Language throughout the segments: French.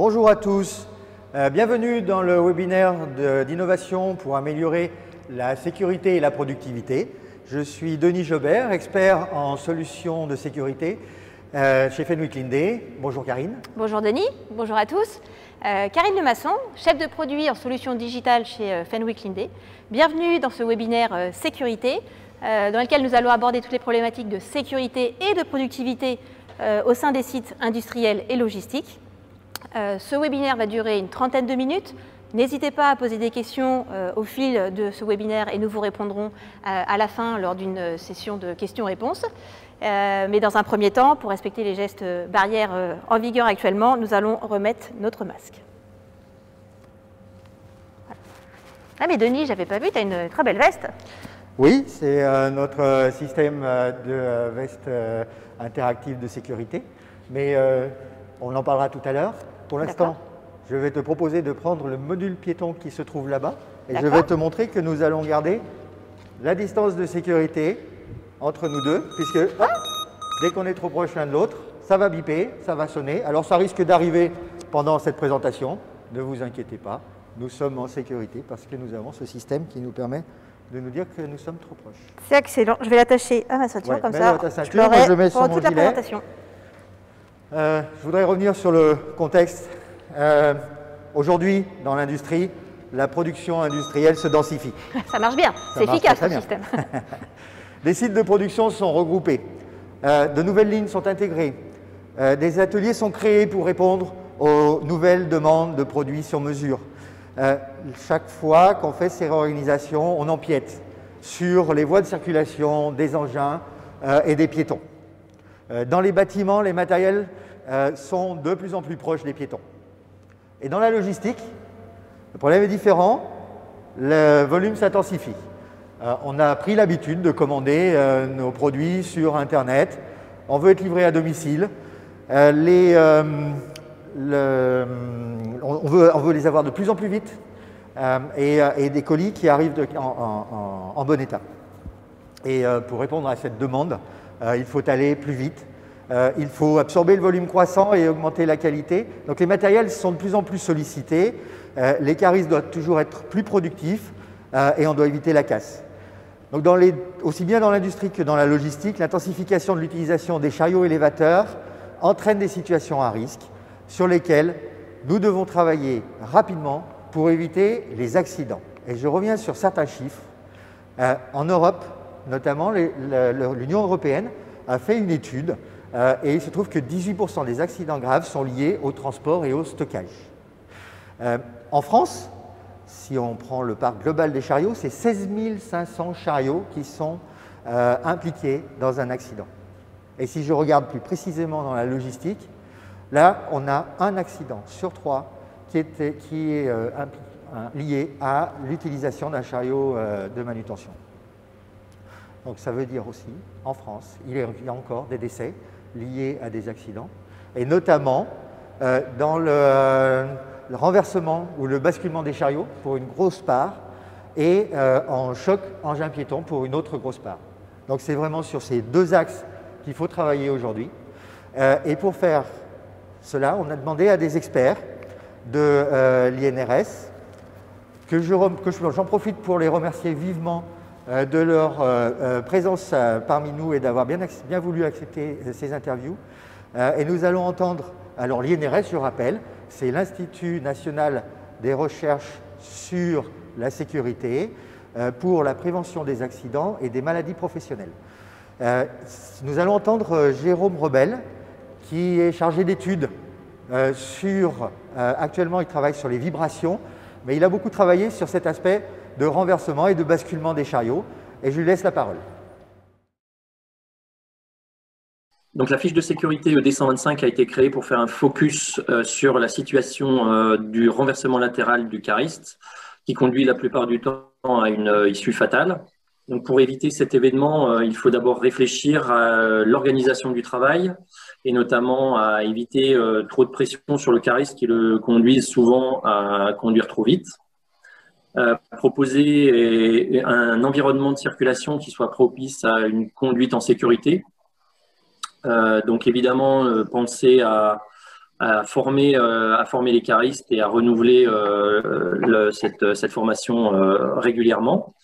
Bonjour à tous, bienvenue dans le webinaire d'innovation pour améliorer la sécurité et la productivité. Je suis Denis Jobert, expert en solutions de sécurité chez Fenwick Lindé. Bonjour Karine. Bonjour Denis, bonjour à tous. Karine Lemasson, chef de produit en solutions digitales chez Fenwick Lindé. Bienvenue dans ce webinaire sécurité dans lequel nous allons aborder toutes les problématiques de sécurité et de productivité au sein des sites industriels et logistiques. Ce webinaire va durer une trentaine de minutes. N'hésitez pas à poser des questions au fil de ce webinaire et nous vous répondrons à la fin lors d'une session de questions-réponses. Mais dans un premier temps, pour respecter les gestes barrières en vigueur actuellement, nous allons remettre notre masque. Voilà. Ah mais Denis, j'avais pas vu, tu as une très belle veste. Oui, c'est notre système de veste interactive de sécurité, mais on en parlera tout à l'heure. Pour l'instant, je vais te proposer de prendre le module piéton qui se trouve là-bas et je vais te montrer que nous allons garder la distance de sécurité entre nous deux, puisque dès qu'on est trop proche l'un de l'autre, ça va biper, ça va sonner. Alors ça risque d'arriver pendant cette présentation, ne vous inquiétez pas, nous sommes en sécurité parce que nous avons ce système qui nous permet de nous dire que nous sommes trop proches. C'est excellent, je vais l'attacher à ma ceinture, comme ça je l'aurai pendant toute la présentation. Je voudrais revenir sur le contexte. Aujourd'hui, dans l'industrie, la production industrielle se densifie. Ça marche bien, c'est efficace ce système. Les sites de production sont regroupés, de nouvelles lignes sont intégrées, des ateliers sont créés pour répondre aux nouvelles demandes de produits sur mesure. Chaque fois qu'on fait ces réorganisations, on empiète sur les voies de circulation des engins et des piétons. Dans les bâtiments, les matériels sont de plus en plus proches des piétons. Et dans la logistique, le problème est différent, le volume s'intensifie. On a pris l'habitude de commander nos produits sur Internet, on veut être livré à domicile, on veut les avoir de plus en plus vite et des colis qui arrivent en bon état. Et pour répondre à cette demande, il faut aller plus vite, il faut absorber le volume croissant et augmenter la qualité. Donc les matériels sont de plus en plus sollicités, les caristes doivent toujours être plus productifs et on doit éviter la casse. Donc aussi bien dans l'industrie que dans la logistique, l'intensification de l'utilisation des chariots élévateurs entraîne des situations à risque sur lesquelles nous devons travailler rapidement pour éviter les accidents. Et je reviens sur certains chiffres. En Europe, notamment, l'Union européenne a fait une étude et il se trouve que 18% des accidents graves sont liés au transport et au stockage. En France, si on prend le parc global des chariots, c'est 16 500 chariots qui sont impliqués dans un accident. Et si je regarde plus précisément dans la logistique, là, on a un accident sur 3 qui est lié à l'utilisation d'un chariot de manutention. Donc ça veut dire aussi, en France, il y a encore des décès liés à des accidents, et notamment dans le renversement ou le basculement des chariots pour une grosse part, et en choc engin piéton pour une autre grosse part. Donc c'est vraiment sur ces deux axes qu'il faut travailler aujourd'hui. Et pour faire cela, on a demandé à des experts de l'INRS, j'en profite pour les remercier vivement de leur présence parmi nous et d'avoir bien voulu accepter ces interviews. Et nous allons entendre, alors l'INRS, je rappelle, c'est l'Institut national des recherches sur la sécurité pour la prévention des accidents et des maladies professionnelles. Nous allons entendre Jérôme Rebel, qui est chargé d'études actuellement il travaille sur les vibrations, mais il a beaucoup travaillé sur cet aspect de renversement et de basculement des chariots, et je lui laisse la parole. Donc la fiche de sécurité ED125 a été créée pour faire un focus sur la situation du renversement latéral du cariste, qui conduit la plupart du temps à une issue fatale. Donc pour éviter cet événement, il faut d'abord réfléchir à l'organisation du travail et notamment à éviter trop de pression sur le cariste qui le conduise souvent à conduire trop vite. Proposer un environnement de circulation qui soit propice à une conduite en sécurité. Donc évidemment, penser à à former les caristes et à renouveler cette formation régulièrement.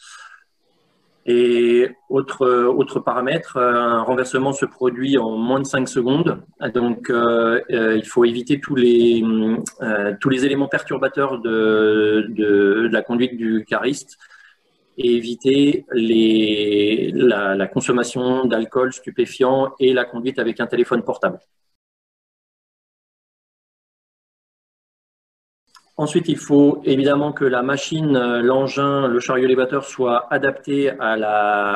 Et autre paramètre, un renversement se produit en moins de 5 secondes. Donc, il faut éviter tous les éléments perturbateurs de la conduite du cariste et éviter la consommation d'alcool, stupéfiants et la conduite avec un téléphone portable. Ensuite, il faut évidemment que la machine, l'engin, le chariot élévateur soit adapté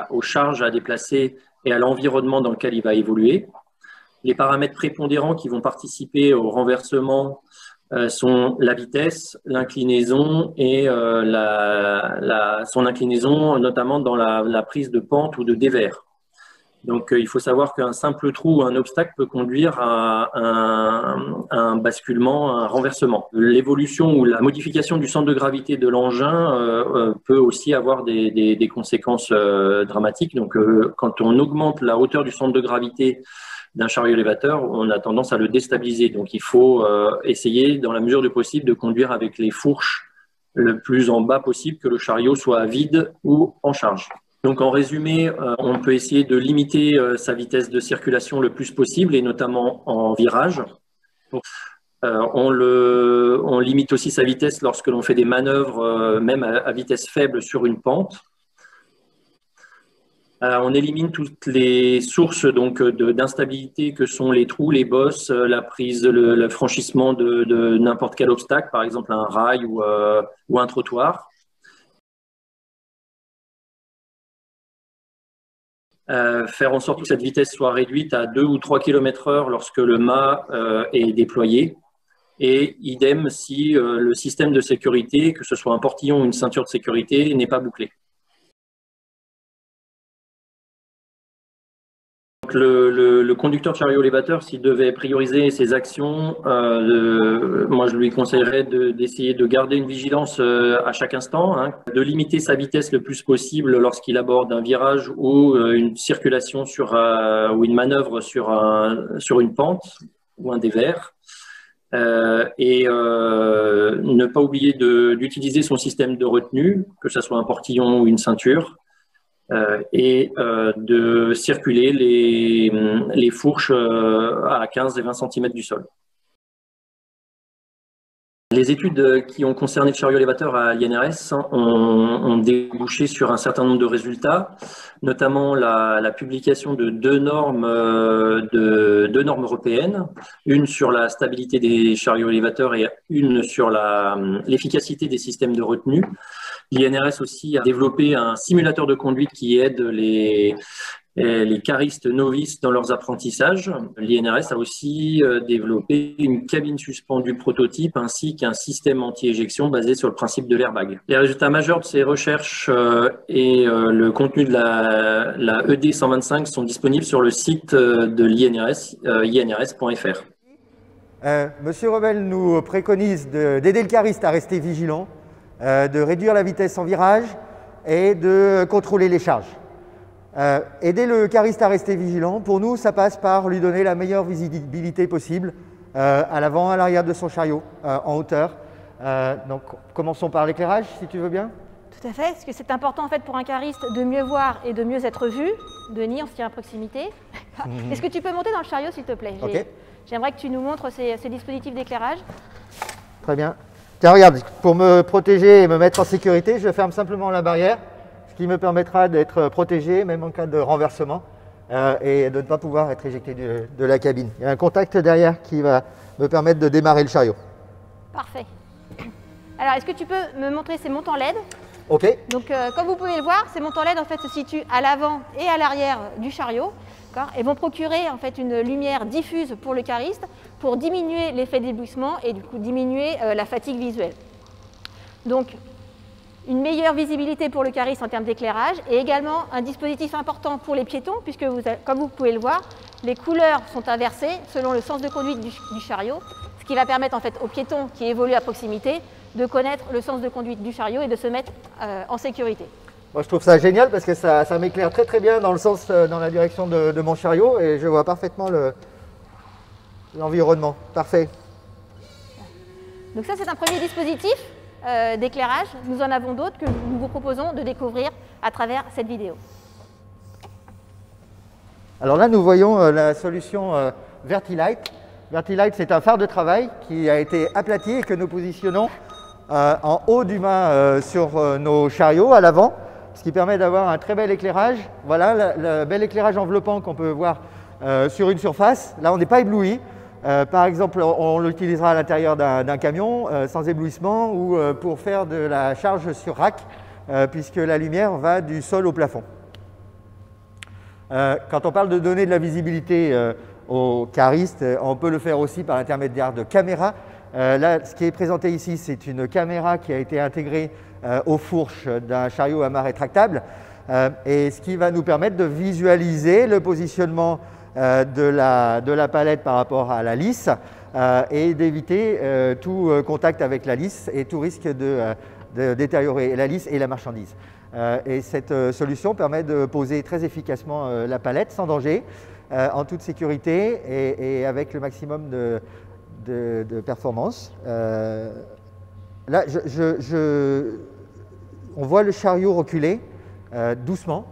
aux charges à déplacer et à l'environnement dans lequel il va évoluer. Les paramètres prépondérants qui vont participer au renversement sont la vitesse, l'inclinaison et son inclinaison, notamment dans la prise de pente ou de dévers. Donc, il faut savoir qu'un simple trou ou un obstacle peut conduire à un basculement, à un renversement. L'évolution ou la modification du centre de gravité de l'engin peut aussi avoir des conséquences dramatiques. Donc, quand on augmente la hauteur du centre de gravité d'un chariot élévateur, on a tendance à le déstabiliser. Donc, il faut essayer, dans la mesure du possible, de conduire avec les fourches le plus en bas possible, que le chariot soit vide ou en charge. Donc, en résumé, on peut essayer de limiter sa vitesse de circulation le plus possible, et notamment en virage. On limite aussi sa vitesse lorsque l'on fait des manœuvres, même à vitesse faible sur une pente. On élimine toutes les sources d'instabilité que sont les trous, les bosses, le franchissement de n'importe quel obstacle, par exemple un rail ou un trottoir. Faire en sorte que cette vitesse soit réduite à 2 ou 3 km/h lorsque le mât est déployé. Et idem si le système de sécurité, que ce soit un portillon ou une ceinture de sécurité, n'est pas bouclé. Donc le conducteur de chariot élévateur, s'il devait prioriser ses actions, moi je lui conseillerais d'essayer de garder une vigilance à chaque instant, hein, de limiter sa vitesse le plus possible lorsqu'il aborde un virage ou une circulation ou une manœuvre sur une pente ou un dévers. Et ne pas oublier d'utiliser son système de retenue, que ce soit un portillon ou une ceinture, et de circuler les fourches à 15 et 20 cm du sol. Les études qui ont concerné le chariot élévateur à l'INRS ont débouché sur un certain nombre de résultats, notamment la publication de deux normes européennes, une sur la stabilité des chariots élévateurs et une sur l'efficacité des systèmes de retenue. L'INRS aussi a développé un simulateur de conduite qui aide les caristes novices dans leurs apprentissages. L'INRS a aussi développé une cabine suspendue prototype ainsi qu'un système anti-éjection basé sur le principe de l'airbag. Les résultats majeurs de ces recherches et le contenu de la ED 125 sont disponibles sur le site de l'INRS, inrs.fr. Monsieur Rebel nous préconise d'aider le cariste à rester vigilant, de réduire la vitesse en virage et de contrôler les charges. Aider le cariste à rester vigilant, pour nous, ça passe par lui donner la meilleure visibilité possible à l'avant, à l'arrière de son chariot, en hauteur. Donc, commençons par l'éclairage, si tu veux bien. Tout à fait, parce que c'est important en fait pour un cariste de mieux voir et de mieux être vu. Denis, on se tient à proximité. Est-ce que tu peux monter dans le chariot, s'il te plaît? J'aimerais que tu nous montres ces dispositifs d'éclairage. Très bien. Tiens, regarde, pour me protéger et me mettre en sécurité, je ferme simplement la barrière, ce qui me permettra d'être protégé, même en cas de renversement, et de ne pas pouvoir être éjecté de la cabine. Il y a un contact derrière qui va me permettre de démarrer le chariot. Parfait. Alors, est-ce que tu peux me montrer ces montants LED? Ok. Donc, comme vous pouvez le voir, ces montants LED en fait, se situent à l'avant et à l'arrière du chariot, et vont procurer en fait une lumière diffuse pour le cariste pour diminuer l'effet d'éblouissement et du coup diminuer la fatigue visuelle. Donc, une meilleure visibilité pour le cariste en termes d'éclairage et également un dispositif important pour les piétons puisque, comme vous pouvez le voir, les couleurs sont inversées selon le sens de conduite du chariot, ce qui va permettre en fait aux piétons qui évoluent à proximité de connaître le sens de conduite du chariot et de se mettre en sécurité. Moi, je trouve ça génial parce que ça m'éclaire très bien dans la direction de mon chariot et je vois parfaitement l'environnement. Parfait. Donc ça, c'est un premier dispositif d'éclairage. Nous en avons d'autres que nous vous proposons de découvrir à travers cette vidéo. Alors là, nous voyons la solution Vertilight. Vertilight, c'est un phare de travail qui a été aplati et que nous positionnons en haut du mât sur nos chariots à l'avant, ce qui permet d'avoir un très bel éclairage. Voilà le bel éclairage enveloppant qu'on peut voir sur une surface. Là, on n'est pas ébloui. Par exemple, on l'utilisera à l'intérieur d'un camion sans éblouissement ou pour faire de la charge sur rack, puisque la lumière va du sol au plafond. Quand on parle de donner de la visibilité aux caristes, on peut le faire aussi par l'intermédiaire de caméras. Là, ce qui est présenté ici, c'est une caméra qui a été intégrée aux fourches d'un chariot à mât rétractable, et ce qui va nous permettre de visualiser le positionnement de la palette par rapport à la lisse et d'éviter tout contact avec la lisse et tout risque de détériorer la lisse et la marchandise. Et cette solution permet de poser très efficacement la palette sans danger, en toute sécurité et avec le maximum de performance. Là, on voit le chariot reculer doucement.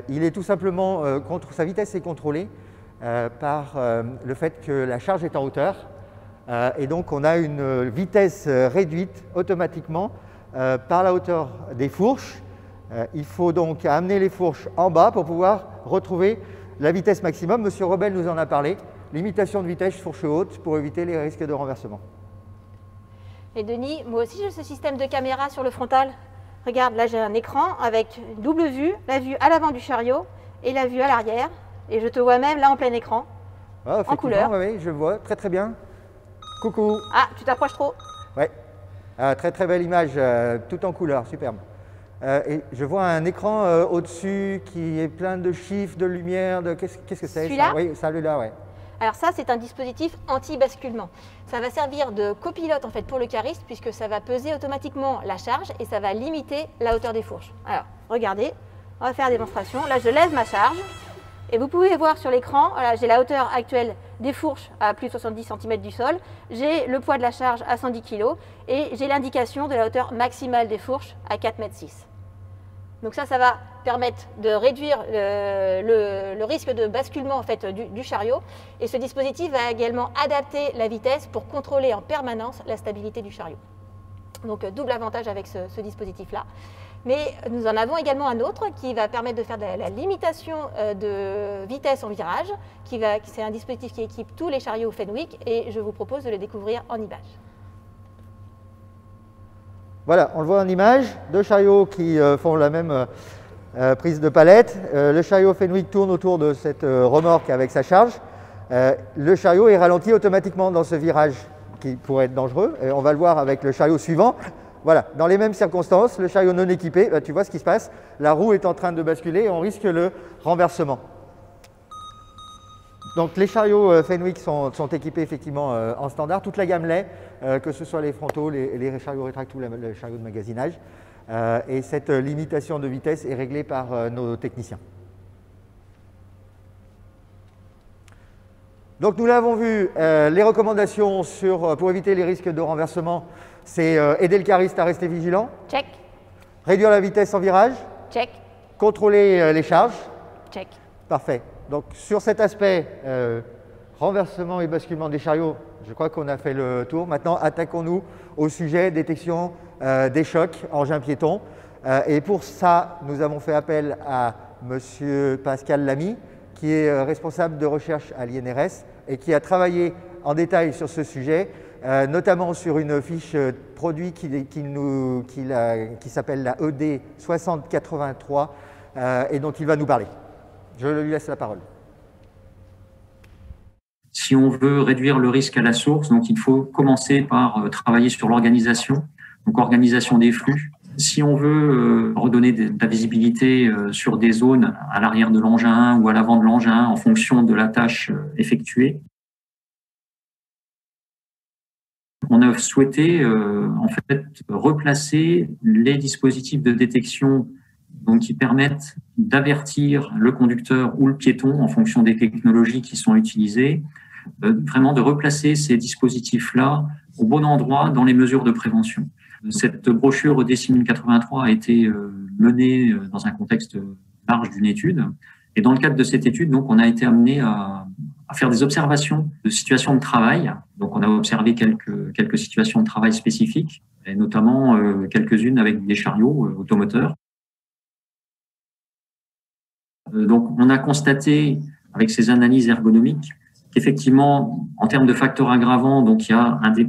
Il est tout simplement, sa vitesse est contrôlée par le fait que la charge est en hauteur. Et donc, on a une vitesse réduite automatiquement par la hauteur des fourches. Il faut donc amener les fourches en bas pour pouvoir retrouver la vitesse maximum. Monsieur Robel nous en a parlé. Limitation de vitesse fourche haute pour éviter les risques de renversement. Et Denis, moi aussi j'ai ce système de caméra sur le frontal. Regarde, là j'ai un écran avec une double vue, la vue à l'avant du chariot et la vue à l'arrière. Et je te vois même là en plein écran, en couleur. Oui, je vois, très très bien. Coucou. Ah, tu t'approches trop. Ouais, très très belle image, tout en couleur, superbe. Et je vois un écran au-dessus qui est plein de chiffres, de lumière, qu'est-ce que c'est? Celui-là? Oui, celui-là, oui. Alors ça, c'est un dispositif anti-basculement. Ça va servir de copilote en fait pour le cariste puisque ça va peser automatiquement la charge et ça va limiter la hauteur des fourches. Alors, regardez, on va faire la démonstration. Là, je lève ma charge et vous pouvez voir sur l'écran, voilà, j'ai la hauteur actuelle des fourches à plus de 70 cm du sol, j'ai le poids de la charge à 110 kg et j'ai l'indication de la hauteur maximale des fourches à 4,6 m. Donc ça va permettre de réduire le risque de basculement en fait, du chariot. Et ce dispositif va également adapter la vitesse pour contrôler en permanence la stabilité du chariot. Donc double avantage avec ce dispositif-là. Mais nous en avons également un autre qui va permettre de faire de la limitation de vitesse en virage. C'est un dispositif qui équipe tous les chariots Fenwick et je vous propose de le découvrir en image. Voilà, on le voit en image, deux chariots qui font la même prise de palette. Le chariot Fenwick tourne autour de cette remorque avec sa charge. Le chariot est ralenti automatiquement dans ce virage qui pourrait être dangereux. Et on va le voir avec le chariot suivant. Voilà, dans les mêmes circonstances, le chariot non équipé, tu vois ce qui se passe. La roue est en train de basculer et on risque le renversement. Donc les chariots Fenwick sont équipés effectivement en standard, toute la gamme l'est, que ce soit les frontaux, les chariots rétractables ou les chariots de magasinage. Et cette limitation de vitesse est réglée par nos techniciens. Donc nous l'avons vu, les recommandations pour éviter les risques de renversement, c'est aider le cariste à rester vigilant. Check. Réduire la vitesse en virage. Check. Contrôler les charges. Check. Parfait. Donc sur cet aspect, renversement et basculement des chariots, je crois qu'on a fait le tour. Maintenant, attaquons-nous au sujet détection des chocs, engins piétons. Et pour ça, nous avons fait appel à M. Pascal Lamy, qui est responsable de recherche à l'INRS et qui a travaillé en détail sur ce sujet, notamment sur une fiche produit qui s'appelle la ED 6083 et dont il va nous parler. Je lui laisse la parole. Si on veut réduire le risque à la source, donc il faut commencer par travailler sur l'organisation, donc organisation des flux. Si on veut redonner de la visibilité sur des zones à l'arrière de l'engin ou à l'avant de l'engin en fonction de la tâche effectuée, on a souhaité en fait replacer les dispositifs de détection donc qui permettent d'avertir le conducteur ou le piéton en fonction des technologies qui sont utilisées, vraiment de replacer ces dispositifs-là au bon endroit dans les mesures de prévention. Cette brochure DECIM 83 a été menée dans un contexte large d'une étude. Et dans le cadre de cette étude, donc, on a été amené à faire des observations de situations de travail. Donc, on a observé quelques situations de travail spécifiques, et notamment quelques-unes avec des chariots automoteurs. Donc, on a constaté, avec ces analyses ergonomiques, qu'effectivement, en termes de facteurs aggravants, donc il y a un des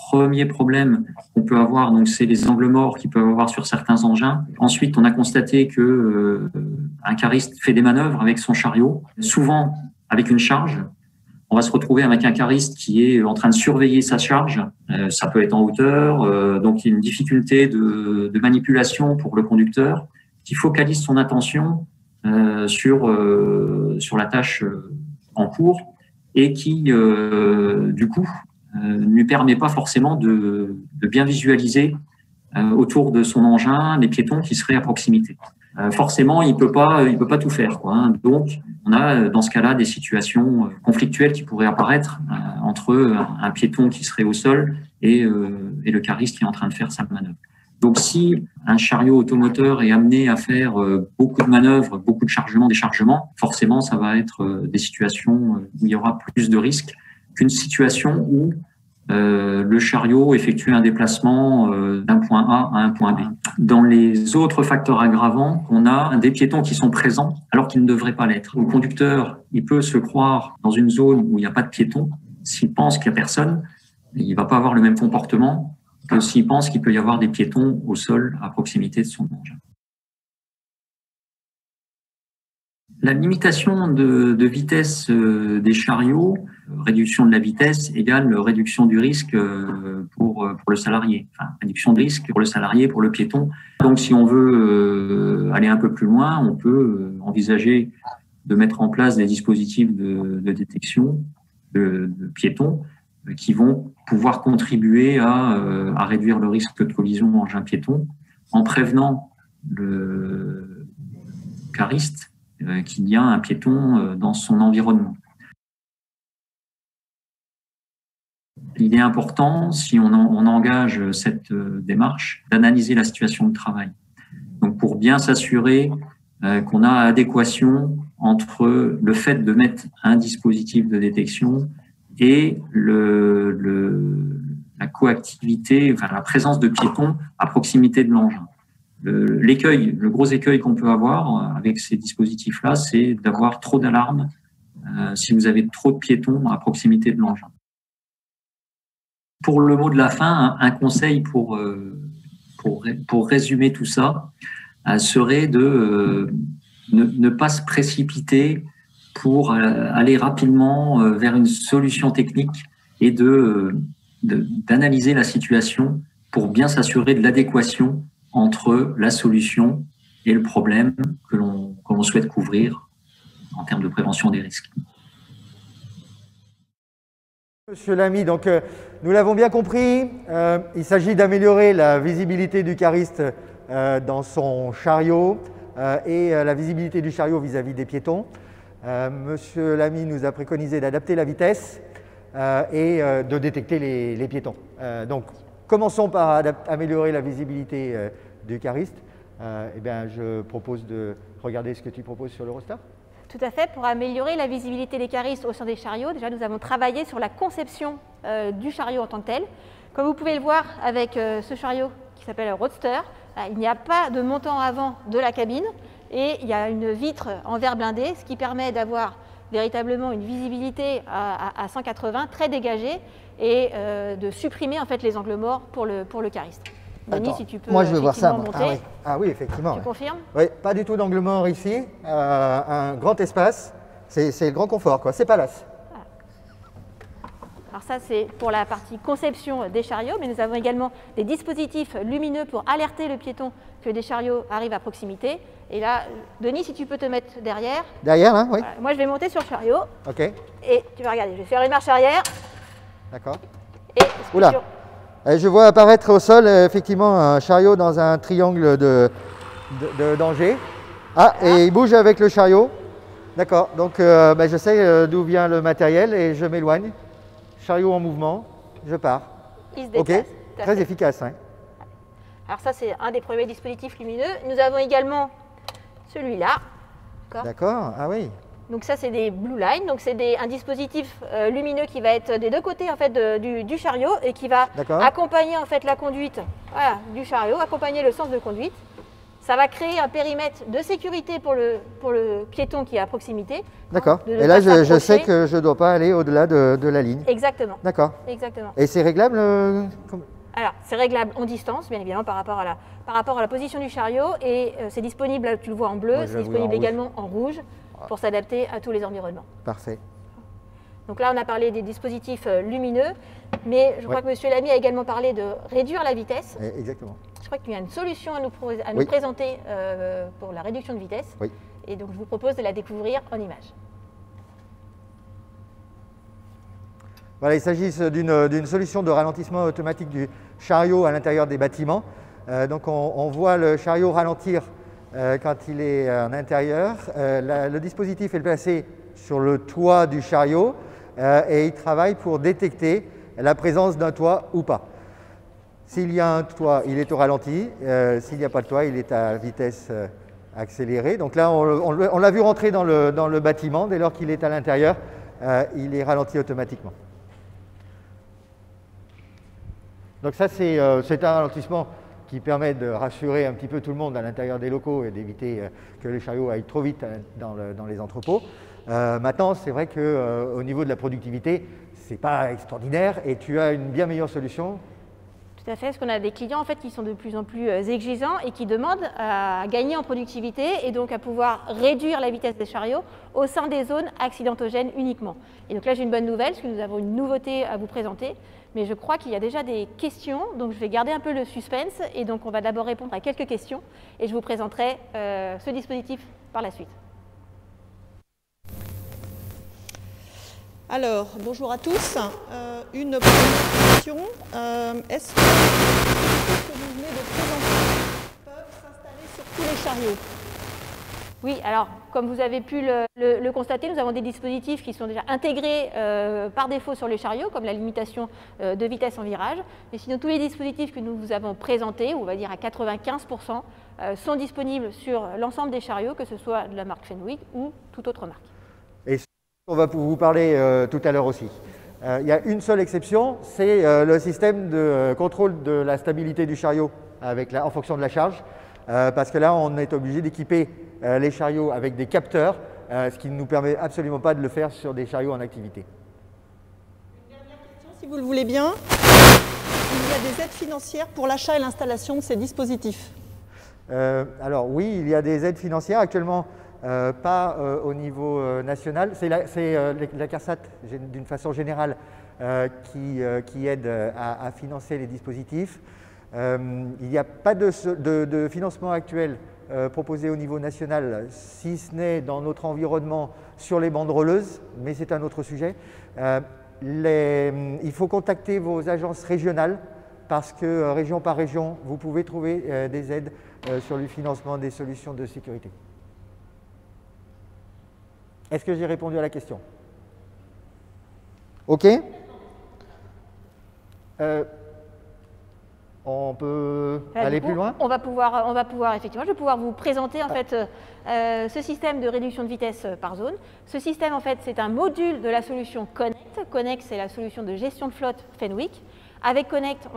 premiers problèmes qu'on peut avoir, donc c'est les angles morts qu'ils peuvent avoir sur certains engins. Ensuite, on a constaté que un cariste fait des manœuvres avec son chariot, souvent avec une charge. On va se retrouver avec un cariste qui est en train de surveiller sa charge. Ça peut être en hauteur, donc il y a une difficulté de manipulation pour le conducteur qui focalise son attention sur la tâche en cours et qui, du coup, ne lui permet pas forcément de bien visualiser autour de son engin les piétons qui seraient à proximité. Forcément, il peut pas tout faire, quoi, hein. Donc, on a dans ce cas-là des situations conflictuelles qui pourraient apparaître entre un piéton qui serait au sol et le cariste qui est en train de faire sa manœuvre. Donc, si un chariot automoteur est amené à faire beaucoup de manœuvres, beaucoup de chargements, déchargements, forcément, ça va être des situations où il y aura plus de risques qu'une situation où le chariot effectue un déplacement d'un point A à un point B. Dans les autres facteurs aggravants, on a des piétons qui sont présents alors qu'ils ne devraient pas l'être. Le conducteur, il peut se croire dans une zone où il n'y a pas de piétons. S'il pense qu'il n'y a personne, il ne va pas avoir le même comportement que s'il pense qu'il peut y avoir des piétons au sol à proximité de son engin. La limitation de vitesse des chariots, réduction de la vitesse égale réduction du risque pour le salarié. Enfin, réduction de risque pour le salarié, pour le piéton. Donc, si on veut aller un peu plus loin, on peut envisager de mettre en place des dispositifs de détection de piétons qui vont pouvoir contribuer à réduire le risque de collision engin-piéton en prévenant le cariste qu'il y a un piéton dans son environnement. Il est important, si on engage cette démarche, d'analyser la situation de travail. Donc, pour bien s'assurer qu'on a adéquation entre le fait de mettre un dispositif de détection et la coactivité, enfin, la présence de piétons à proximité de l'engin. Le gros écueil qu'on peut avoir avec ces dispositifs-là, c'est d'avoir trop d'alarmes si vous avez trop de piétons à proximité de l'engin. Pour le mot de la fin, un conseil pour résumer tout ça serait de ne pas se précipiter pour aller rapidement vers une solution technique et d'analyser la situation pour bien s'assurer de l'adéquation entre la solution et le problème que l'on souhaite couvrir en termes de prévention des risques. Monsieur Lamy, donc nous l'avons bien compris, il s'agit d'améliorer la visibilité du cariste dans son chariot et la visibilité du chariot vis-à-vis des piétons. Monsieur Lamy nous a préconisé d'adapter la vitesse et de détecter les piétons. Donc, commençons par améliorer la visibilité du cariste. Eh bien, je propose de regarder ce que tu proposes sur l'Eurostar. Tout à fait. Pour améliorer la visibilité des caristes au sein des chariots, déjà nous avons travaillé sur la conception du chariot en tant que tel. Comme vous pouvez le voir avec ce chariot qui s'appelle Roadster, il n'y a pas de montant avant de la cabine et il y a une vitre en verre blindé, ce qui permet d'avoir véritablement une visibilité à 180 très dégagée et de supprimer en fait les angles morts pour le cariste. Denis, si tu peux moi je veux voir ça. Monter. Ah oui, effectivement. Tu confirmes? Oui, pas du tout d'angle mort ici. Un grand espace, c'est le grand confort, quoi. C'est Palace. Voilà. Alors ça, c'est pour la partie conception des chariots, mais nous avons également des dispositifs lumineux pour alerter le piéton que des chariots arrivent à proximité. Et là, Denis, si tu peux te mettre derrière. Derrière, là, oui. Voilà. Moi, je vais monter sur le chariot. OK. Et tu vas regarder, je vais faire une marche arrière. D'accord. Et oula. Je vois apparaître au sol effectivement un chariot dans un triangle de danger. Ah, et il bouge avec le chariot. D'accord, donc je sais d'où vient le matériel et je m'éloigne. Chariot en mouvement, je pars. il se déplace. Ok, très efficace. Hein. Alors ça, c'est un des premiers dispositifs lumineux. Nous avons également celui-là. D'accord, ah oui. Donc ça, c'est des Blue Line. Donc c'est un dispositif lumineux qui va être des deux côtés en fait, du chariot et qui va accompagner en fait, la conduite du chariot, accompagner le sens de conduite. Ça va créer un périmètre de sécurité pour le piéton qui est à proximité. D'accord. Et là, je sais que je ne dois pas aller au-delà de la ligne. Exactement. D'accord. Exactement. Et c'est réglable Alors, c'est réglable en distance, bien évidemment, par rapport à la position du chariot. Et c'est disponible, là, tu le vois en bleu, c'est disponible également en rouge pour s'adapter à tous les environnements. Parfait. Donc là, on a parlé des dispositifs lumineux, mais je crois que M. Lamy a également parlé de réduire la vitesse. Exactement. Je crois qu'il y a une solution à nous présenter pour la réduction de vitesse. Oui. Et donc, je vous propose de la découvrir en images. Voilà, il s'agit d'une solution de ralentissement automatique du chariot à l'intérieur des bâtiments. Donc, on voit le chariot ralentir quand il est en intérieur. Le dispositif est placé sur le toit du chariot et il travaille pour détecter la présence d'un toit ou pas. S'il y a un toit, il est au ralenti. S'il n'y a pas de toit, il est à vitesse accélérée. Donc là, on l'a vu rentrer dans le bâtiment. Dès lors qu'il est à l'intérieur, il est ralenti automatiquement. Donc ça, c'est un ralentissement qui permet de rassurer un petit peu tout le monde à l'intérieur des locaux et d'éviter que les chariots aillent trop vite dans les entrepôts. Maintenant, c'est vrai qu'au niveau de la productivité, ce n'est pas extraordinaire et tu as une bien meilleure solution. Tout à fait, parce qu'on a des clients en fait, qui sont de plus en plus exigeants et qui demandent à gagner en productivité et donc à pouvoir réduire la vitesse des chariots au sein des zones accidentogènes uniquement. Et donc là, j'ai une bonne nouvelle, parce que nous avons une nouveauté à vous présenter. Mais je crois qu'il y a déjà des questions, donc je vais garder un peu le suspense et donc on va d'abord répondre à quelques questions et je vous présenterai ce dispositif par la suite. Alors, bonjour à tous. Une première question. Est-ce que les que vous venez de présenter peuvent s'installer sur tous les chariots? Oui, alors comme vous avez pu le constater, nous avons des dispositifs qui sont déjà intégrés par défaut sur les chariots, comme la limitation de vitesse en virage. Mais sinon, tous les dispositifs que nous vous avons présentés, on va dire à 95%, sont disponibles sur l'ensemble des chariots, que ce soit de la marque Fenwick ou toute autre marque. Et on va vous parler tout à l'heure aussi. Il y a une seule exception, c'est le système de contrôle de la stabilité du chariot en fonction de la charge, parce que là, on est obligé d'équiper les chariots avec des capteurs, ce qui ne nous permet absolument pas de le faire sur des chariots en activité. Une dernière question, si vous le voulez bien. Il y a des aides financières pour l'achat et l'installation de ces dispositifs? Alors oui, il y a des aides financières actuellement, pas au niveau national. C'est la CARSAT, d'une façon générale, qui aide à financer les dispositifs. Il n'y a pas de financement actuel proposé au niveau national, si ce n'est dans notre environnement sur les banderoleuses, mais c'est un autre sujet. Il faut contacter vos agences régionales parce que région par région, vous pouvez trouver des aides sur le financement des solutions de sécurité. Est-ce que j'ai répondu à la question? OK. On peut aller plus loin? On va pouvoir, effectivement, je vais pouvoir vous présenter en fait ce système de réduction de vitesse par zone. Ce système, en fait, c'est un module de la solution Connect. Connect, c'est la solution de gestion de flotte Fenwick. Avec Connect,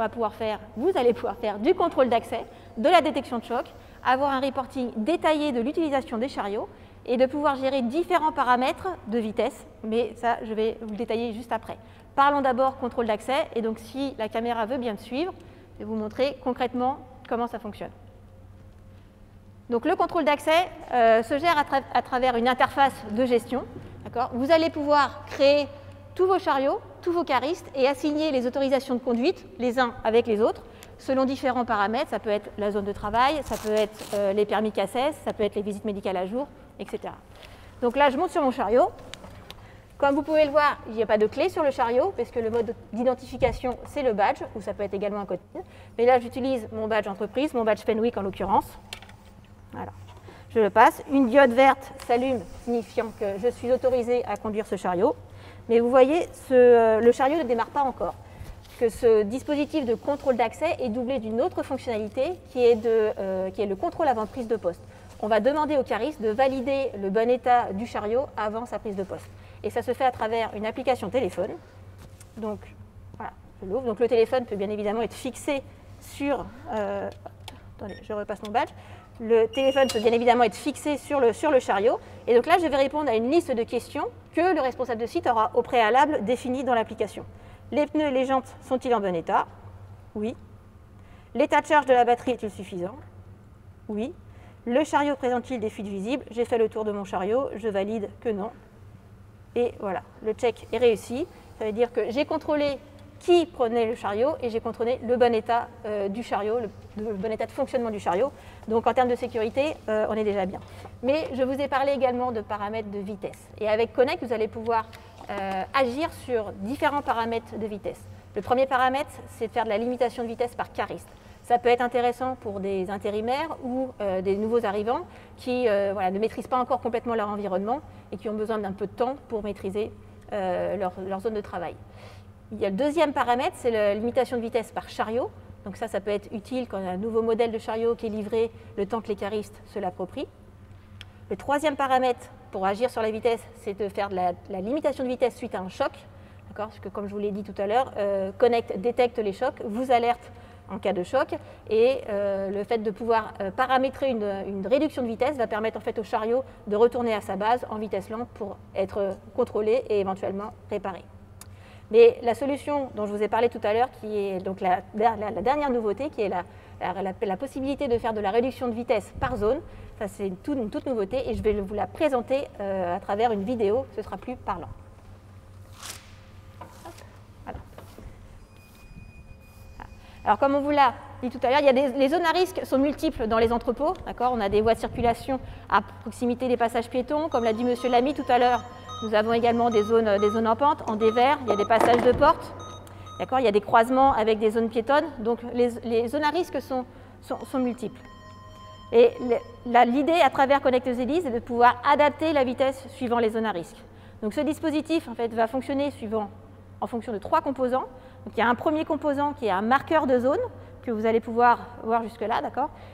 vous allez pouvoir faire du contrôle d'accès, de la détection de choc, avoir un reporting détaillé de l'utilisation des chariots et de pouvoir gérer différents paramètres de vitesse. Mais ça, je vais vous le détailler juste après. Parlons d'abord contrôle d'accès. Et donc, si la caméra veut bien me suivre, je vais vous montrer concrètement comment ça fonctionne. Donc le contrôle d'accès se gère à travers une interface de gestion. Vous allez pouvoir créer tous vos chariots, tous vos caristes et assigner les autorisations de conduite les uns avec les autres selon différents paramètres. Ça peut être la zone de travail, ça peut être les permis CACES, ça peut être les visites médicales à jour, etc. Donc là, je monte sur mon chariot. Comme vous pouvez le voir, il n'y a pas de clé sur le chariot, parce que le mode d'identification, c'est le badge, ou ça peut être également un code PIN. Mais là, j'utilise mon badge entreprise, mon badge Fenwick en l'occurrence. Voilà. Je le passe. Une diode verte s'allume, signifiant que je suis autorisée à conduire ce chariot. Mais vous voyez, le chariot ne démarre pas encore. que ce dispositif de contrôle d'accès est doublé d'une autre fonctionnalité qui est le contrôle avant prise de poste. On va demander au cariste de valider le bon état du chariot avant sa prise de poste. Et ça se fait à travers une application téléphone. Donc, voilà, je l'ouvre. Donc, le téléphone peut bien évidemment être fixé sur... attendez, je repasse mon badge. Le téléphone peut bien évidemment être fixé sur le chariot. Et donc là, je vais répondre à une liste de questions que le responsable de site aura au préalable définies dans l'application. Les pneus et les jantes sont-ils en bon état? Oui. L'état de charge de la batterie est-il suffisant? Oui. Le chariot présente-t-il des fuites visibles? J'ai fait le tour de mon chariot, je valide que non. Et voilà, le check est réussi. Ça veut dire que j'ai contrôlé qui prenait le chariot et j'ai contrôlé le bon état du chariot, le bon état de fonctionnement du chariot. Donc en termes de sécurité, on est déjà bien. Mais je vous ai parlé également de paramètres de vitesse. Et avec Connect, vous allez pouvoir agir sur différents paramètres de vitesse. Le premier paramètre, c'est de faire de la limitation de vitesse par cariste. Ça peut être intéressant pour des intérimaires ou des nouveaux arrivants qui ne maîtrisent pas encore complètement leur environnement et qui ont besoin d'un peu de temps pour maîtriser leur zone de travail. Il y a le deuxième paramètre, c'est la limitation de vitesse par chariot. Donc ça peut être utile quand il y a un nouveau modèle de chariot qui est livré, le temps que les caristes se l'approprient. Le troisième paramètre pour agir sur la vitesse, c'est de faire de la limitation de vitesse suite à un choc. Parce que comme je vous l'ai dit tout à l'heure, Connect détecte les chocs, vous alerte en cas de choc, et le fait de pouvoir paramétrer une réduction de vitesse va permettre en fait au chariot de retourner à sa base en vitesse lente pour être contrôlé et éventuellement réparé. Mais la solution dont je vous ai parlé tout à l'heure, qui est donc la dernière nouveauté, qui est la possibilité de faire de la réduction de vitesse par zone, ça c'est une toute nouveauté et je vais vous la présenter à travers une vidéo, ce sera plus parlant. Alors, comme on vous l'a dit tout à l'heure, les zones à risque sont multiples dans les entrepôts. On a des voies de circulation à proximité des passages piétons. Comme l'a dit M. Lamy tout à l'heure, nous avons également des zones en pente, en dévers. Il y a des passages de porte. Il y a des croisements avec des zones piétonnes. Donc, les zones à risque sont multiples. Et l'idée à travers Connect ZD, c'est de pouvoir adapter la vitesse suivant les zones à risque. Donc, ce dispositif en fait, va fonctionner en fonction de 3 composants. Donc, il y a un premier composant qui est un marqueur de zone que vous allez pouvoir voir jusque-là,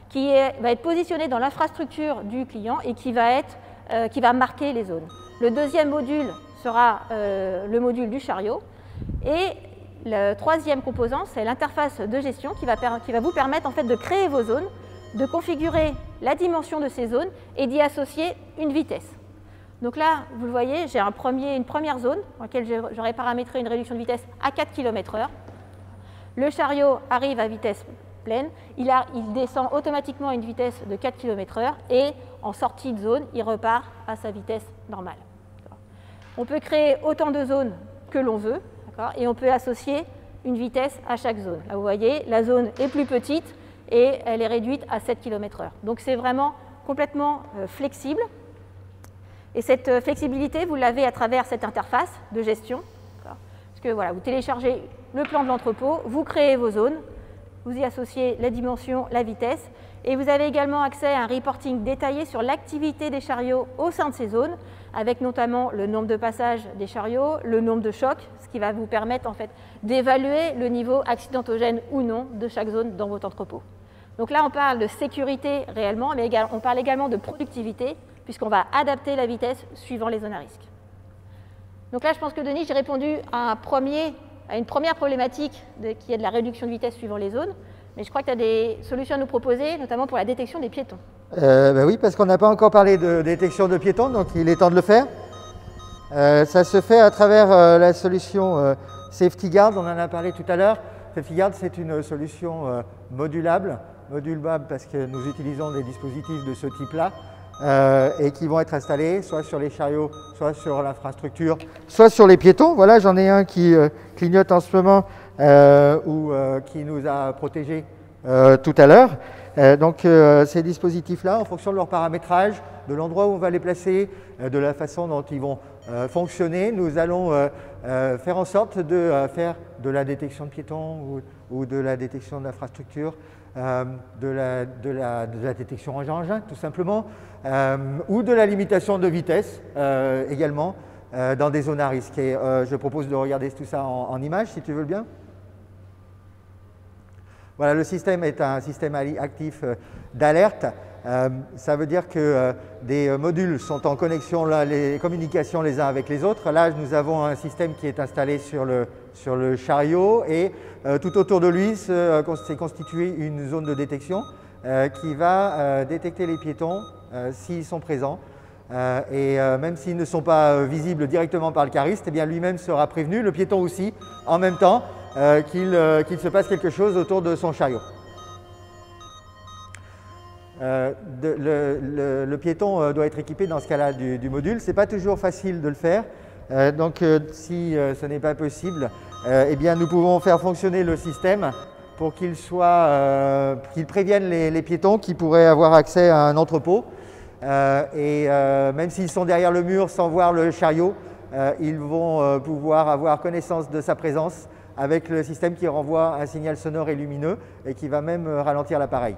qui va être positionné dans l'infrastructure du client et qui va marquer les zones. Le deuxième module sera le module du chariot. Et le troisième composant, c'est l'interface de gestion qui va vous permettre en fait, de créer vos zones, de configurer la dimension de ces zones et d'y associer une vitesse. Donc là, vous le voyez, j'ai une première zone dans laquelle j'aurais paramétré une réduction de vitesse à 4 km/h. Le chariot arrive à vitesse pleine, il descend automatiquement à une vitesse de 4 km/h et en sortie de zone, il repart à sa vitesse normale. On peut créer autant de zones que l'on veut et on peut associer une vitesse à chaque zone. Là, vous voyez, la zone est plus petite et elle est réduite à 7 km/h. Donc c'est vraiment complètement flexible. Et cette flexibilité, vous l'avez à travers cette interface de gestion. Parce que voilà, vous téléchargez le plan de l'entrepôt, vous créez vos zones, vous y associez la dimension, la vitesse, et vous avez également accès à un reporting détaillé sur l'activité des chariots au sein de ces zones, avec notamment le nombre de passages des chariots, le nombre de chocs, ce qui va vous permettre en fait, d'évaluer le niveau accidentogène ou non de chaque zone dans votre entrepôt. Donc là, on parle de sécurité réellement, mais on parle également de productivité, puisqu'on va adapter la vitesse suivant les zones à risque. Donc là, je pense que Denis, j'ai répondu à une première problématique qui est de la réduction de vitesse suivant les zones, mais je crois que tu as des solutions à nous proposer, notamment pour la détection des piétons. Oui, parce qu'on n'a pas encore parlé de détection de piétons, donc il est temps de le faire. Ça se fait à travers la solution SafetyGuard, on en a parlé tout à l'heure. SafetyGuard, c'est une solution modulable parce que nous utilisons des dispositifs de ce type-là. Et qui vont être installés soit sur les chariots, soit sur l'infrastructure, soit sur les piétons. Voilà, j'en ai un qui clignote en ce moment ou qui nous a protégés tout à l'heure. Donc ces dispositifs-là, en fonction de leur paramétrage, de l'endroit où on va les placer, de la façon dont ils vont fonctionner, nous allons faire en sorte de faire de la détection de piétons ou de la détection d'infrastructures, de la détection engin-engin tout simplement, ou de la limitation de vitesse également dans des zones à risque. Et je propose de regarder tout ça en images si tu veux bien. Voilà, le système est un système actif d'alerte. Ça veut dire que des modules sont en connexion, les communications les uns avec les autres. Là, nous avons un système qui est installé sur le chariot et tout autour de lui s'est constitué une zone de détection qui va détecter les piétons s'ils sont présents. Et même s'ils ne sont pas visibles directement par le cariste, eh bien lui-même sera prévenu, le piéton aussi, en même temps qu'il se passe quelque chose autour de son chariot. Le piéton doit être équipé dans ce cas-là du module. Ce n'est pas toujours facile de le faire. Donc si ce n'est pas possible, eh bien, nous pouvons faire fonctionner le système pour qu'il prévienne les piétons qui pourraient avoir accès à un entrepôt. Même s'ils sont derrière le mur sans voir le chariot, ils vont pouvoir avoir connaissance de sa présence avec le système qui renvoie un signal sonore et lumineux et qui va même ralentir l'appareil.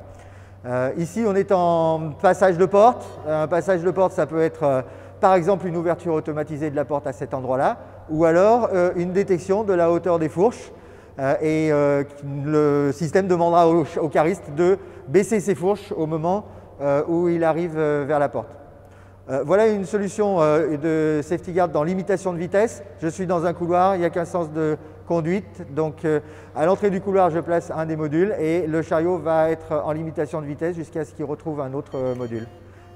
Ici, on est en passage de porte. Un passage de porte, ça peut être par exemple une ouverture automatisée de la porte à cet endroit-là, ou alors une détection de la hauteur des fourches. Le système demandera au cariste de baisser ses fourches au moment où il arrive vers la porte. Voilà une solution de safety guard dans limitation de vitesse. Je suis dans un couloir, il n'y a qu'un sens de conduite. Donc à l'entrée du couloir, je place un des modules et le chariot va être en limitation de vitesse jusqu'à ce qu'il retrouve un autre module.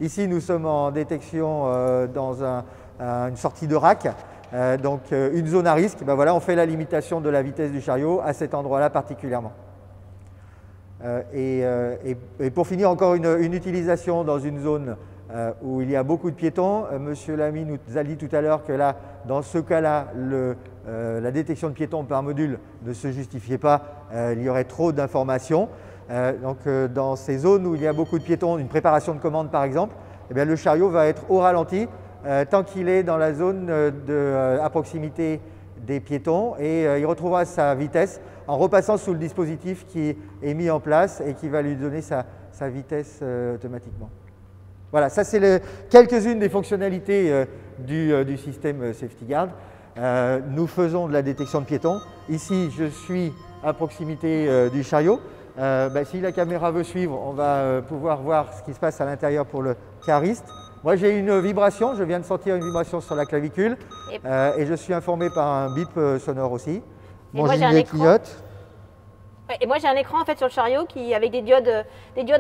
Ici, nous sommes en détection dans une sortie de rack. Donc une zone à risque, ben voilà, on fait la limitation de la vitesse du chariot à cet endroit-là particulièrement. Et pour finir, encore une utilisation dans une zone où il y a beaucoup de piétons. Monsieur Lamy nous a dit tout à l'heure que là, dans ce cas-là, la détection de piétons par module ne se justifiait pas, il y aurait trop d'informations. Donc dans ces zones où il y a beaucoup de piétons, une préparation de commande par exemple, eh bien, le chariot va être au ralenti tant qu'il est dans la zone à proximité des piétons et il retrouvera sa vitesse en repassant sous le dispositif qui est mis en place et qui va lui donner sa vitesse automatiquement. Voilà, ça c'est quelques-unes des fonctionnalités du système Safety Guard. Nous faisons de la détection de piétons. Ici, je suis à proximité du chariot. Si la caméra veut suivre, on va pouvoir voir ce qui se passe à l'intérieur pour le cariste. Moi, j'ai une vibration, je viens de sentir une vibration sur la clavicule et je suis informé par un bip sonore aussi. Mon gilet clignote. Ouais, et moi, j'ai un écran en fait, sur le chariot avec des diodes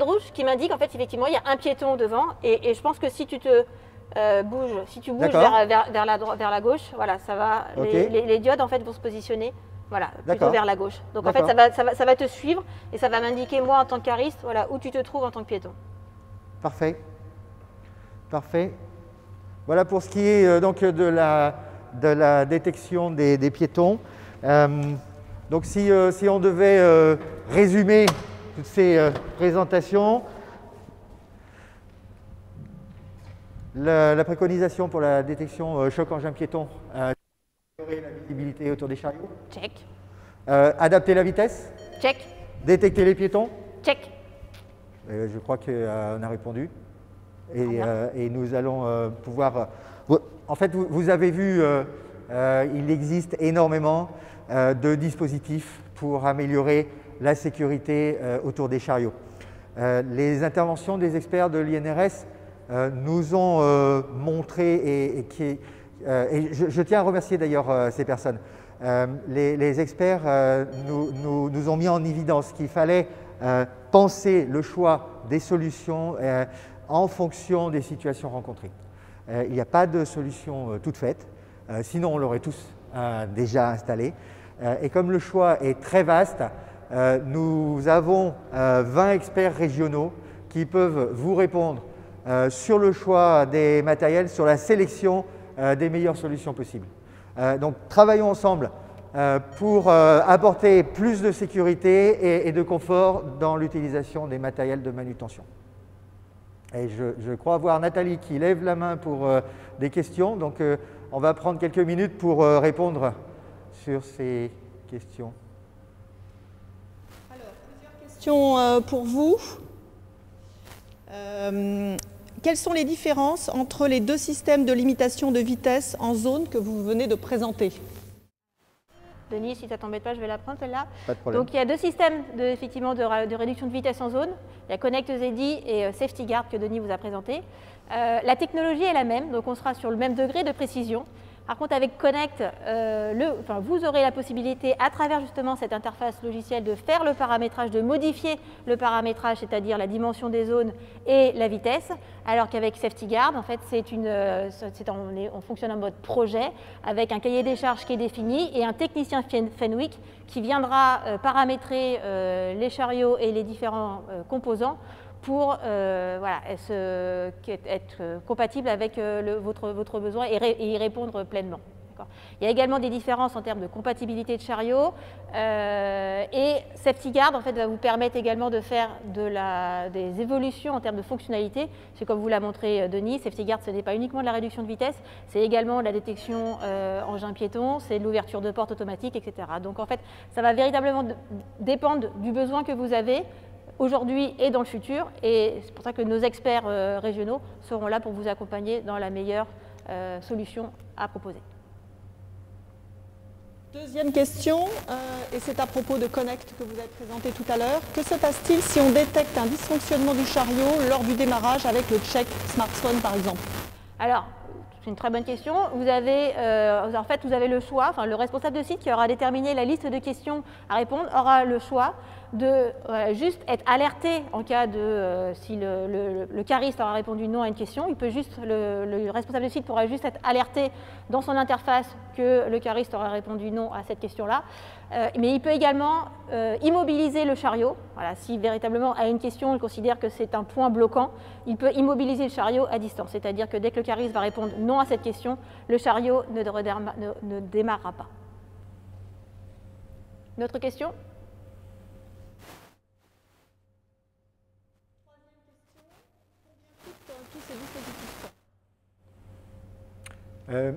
rouges qui m'indiquent en fait, effectivement, il y a un piéton devant. Et je pense que si tu te bouges, vers la gauche, voilà, ça va, okay. les diodes en fait, vont se positionner voilà, plutôt vers la gauche. Donc en fait, ça va te suivre et ça va m'indiquer, moi, en tant que cariste, voilà, où tu te trouves en tant que piéton. Parfait. Parfait. Voilà pour ce qui est donc de la détection des piétons. Donc si on devait résumer toutes ces présentations, la préconisation pour la détection choc engin piéton, améliorer la visibilité autour des chariots. Check. Adapter la vitesse. Check. Détecter les piétons. Check. Je crois qu'on a répondu. Et nous allons pouvoir... En fait, vous avez vu, il existe énormément de dispositifs pour améliorer la sécurité autour des chariots. Les interventions des experts de l'INRS nous ont montré, et je tiens à remercier d'ailleurs ces personnes, les experts nous ont mis en évidence qu'il fallait penser le choix des solutions en fonction des situations rencontrées. Il n'y a pas de solution toute faite, sinon on l'aurait tous déjà installé. Et comme le choix est très vaste, nous avons 20 experts régionaux qui peuvent vous répondre sur le choix des matériels, sur la sélection des meilleures solutions possibles. Donc travaillons ensemble pour apporter plus de sécurité et de confort dans l'utilisation des matériels de manutention. Et je crois voir Nathalie qui lève la main pour des questions. Donc, on va prendre quelques minutes pour répondre sur ces questions. Alors, plusieurs questions pour vous. Quelles sont les différences entre les deux systèmes de limitation de vitesse en zone que vous venez de présenter? Denis, si ça t'embête pas, je vais la prendre celle-là. Pas de problème. Donc il y a deux systèmes effectivement de réduction de vitesse en zone. Il y a Connect ZD et Safety Guard que Denis vous a présenté. La technologie est la même, donc on sera sur le même degré de précision. Par contre, avec Connect, vous aurez la possibilité, à travers justement cette interface logicielle, de faire le paramétrage, de modifier le paramétrage, c'est-à-dire la dimension des zones et la vitesse, alors qu'avec Safety Guard, en fait, on fonctionne en mode projet, avec un cahier des charges qui est défini et un technicien Fenwick qui viendra paramétrer les chariots et les différents composants pour être compatible avec votre besoin et y répondre pleinement. Il y a également des différences en termes de compatibilité de chariot et Safety Guard en fait, va vous permettre également de faire des évolutions en termes de fonctionnalité. C'est comme vous l'a montré Denis, Safety Guard ce n'est pas uniquement de la réduction de vitesse, c'est également de la détection engin piéton, c'est de l'ouverture de porte automatique, etc. Donc en fait, ça va véritablement dépendre du besoin que vous avez aujourd'hui et dans le futur, et c'est pour ça que nos experts régionaux seront là pour vous accompagner dans la meilleure solution à proposer. Deuxième question, et c'est à propos de Connect que vous avez présenté tout à l'heure. Que se passe-t-il si on détecte un dysfonctionnement du chariot lors du démarrage avec le check smartphone par exemple? Alors, c'est une très bonne question. Vous avez le choix, enfin le responsable de site qui aura déterminé la liste de questions à répondre aura le choix de juste être alerté en cas de si le cariste aura répondu non à une question. Il peut juste, le responsable de site pourra juste être alerté dans son interface que le cariste aura répondu non à cette question-là. Mais il peut également immobiliser le chariot. Voilà, si véritablement à une question, il considère que c'est un point bloquant, il peut immobiliser le chariot à distance. C'est-à-dire que dès que le cariste va répondre non à cette question, le chariot ne démarrera pas. Une autre question ?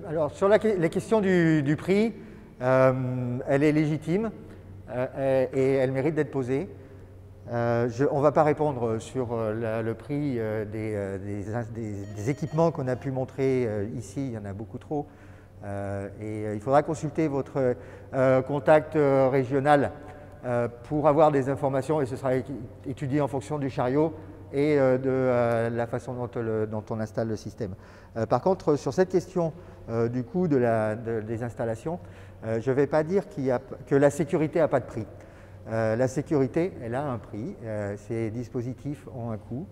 Alors, sur la question du prix, elle est légitime et elle mérite d'être posée. On ne va pas répondre sur le prix des équipements qu'on a pu montrer ici, il y en a beaucoup trop. Et il faudra consulter votre contact régional pour avoir des informations et ce sera étudié en fonction du chariot et de la façon dont on installe le système. Par contre, sur cette question du coût des installations, je ne vais pas dire que la sécurité n'a pas de prix. La sécurité, elle a un prix, ces dispositifs ont un coût,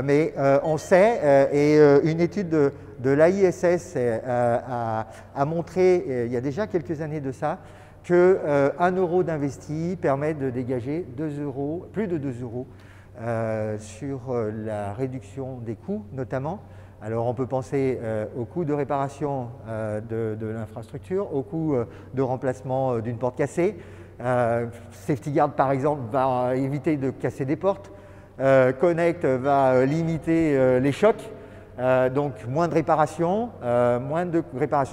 mais on sait, et une étude de l'AISS a montré, il y a déjà quelques années de ça, que 1 euro d'investi permet de dégager 2 euros, plus de 2 euros sur la réduction des coûts notamment. Alors on peut penser au coût de réparation de l'infrastructure, au coût de remplacement d'une porte cassée. Safety Guard par exemple va éviter de casser des portes. Connect va limiter les chocs. Donc moins de réparations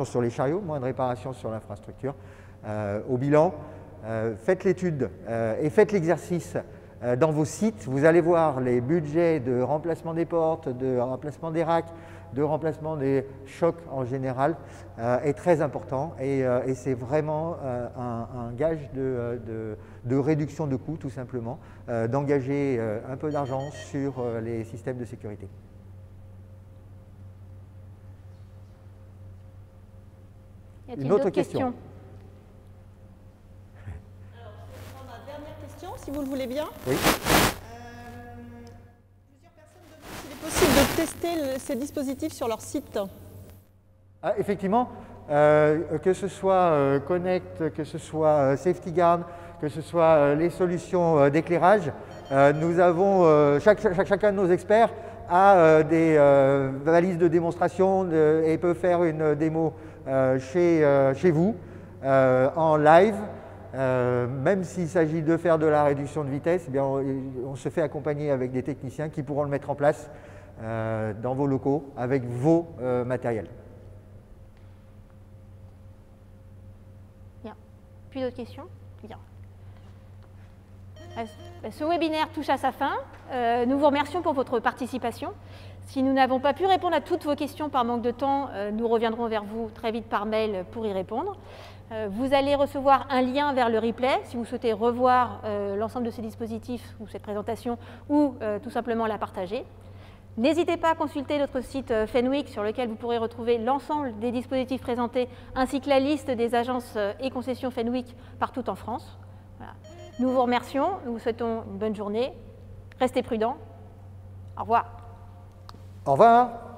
sur les chariots, moins de réparations sur l'infrastructure. Au bilan, faites l'étude et faites l'exercice dans vos sites. Vous allez voir les budgets de remplacement des portes, de remplacement des racks, de remplacement des chocs en général est très important et c'est vraiment un gage de réduction de coûts tout simplement, d'engager un peu d'argent sur les systèmes de sécurité. Une autre question? Alors, je vais prendre ma dernière question, si vous le voulez bien. Oui. Plusieurs personnes demandent s'il est possible de tester ces dispositifs sur leur site. Ah, effectivement, que ce soit Connect, que ce soit Safety Guard, que ce soit les solutions d'éclairage, nous avons, chacun de nos experts a des valises de démonstration et peut faire une démo chez vous en live. Même s'il s'agit de faire de la réduction de vitesse, eh bien, on se fait accompagner avec des techniciens qui pourront le mettre en place dans vos locaux avec vos matériels. Bien. Plus d'autres questions? Bien. Ce webinaire touche à sa fin. Nous vous remercions pour votre participation. Si nous n'avons pas pu répondre à toutes vos questions par manque de temps, nous reviendrons vers vous très vite par mail pour y répondre. Vous allez recevoir un lien vers le replay si vous souhaitez revoir l'ensemble de ces dispositifs ou cette présentation ou tout simplement la partager. N'hésitez pas à consulter notre site Fenwick sur lequel vous pourrez retrouver l'ensemble des dispositifs présentés ainsi que la liste des agences et concessions Fenwick partout en France. Voilà. Nous vous remercions, nous vous souhaitons une bonne journée. Restez prudents. Au revoir. Au revoir.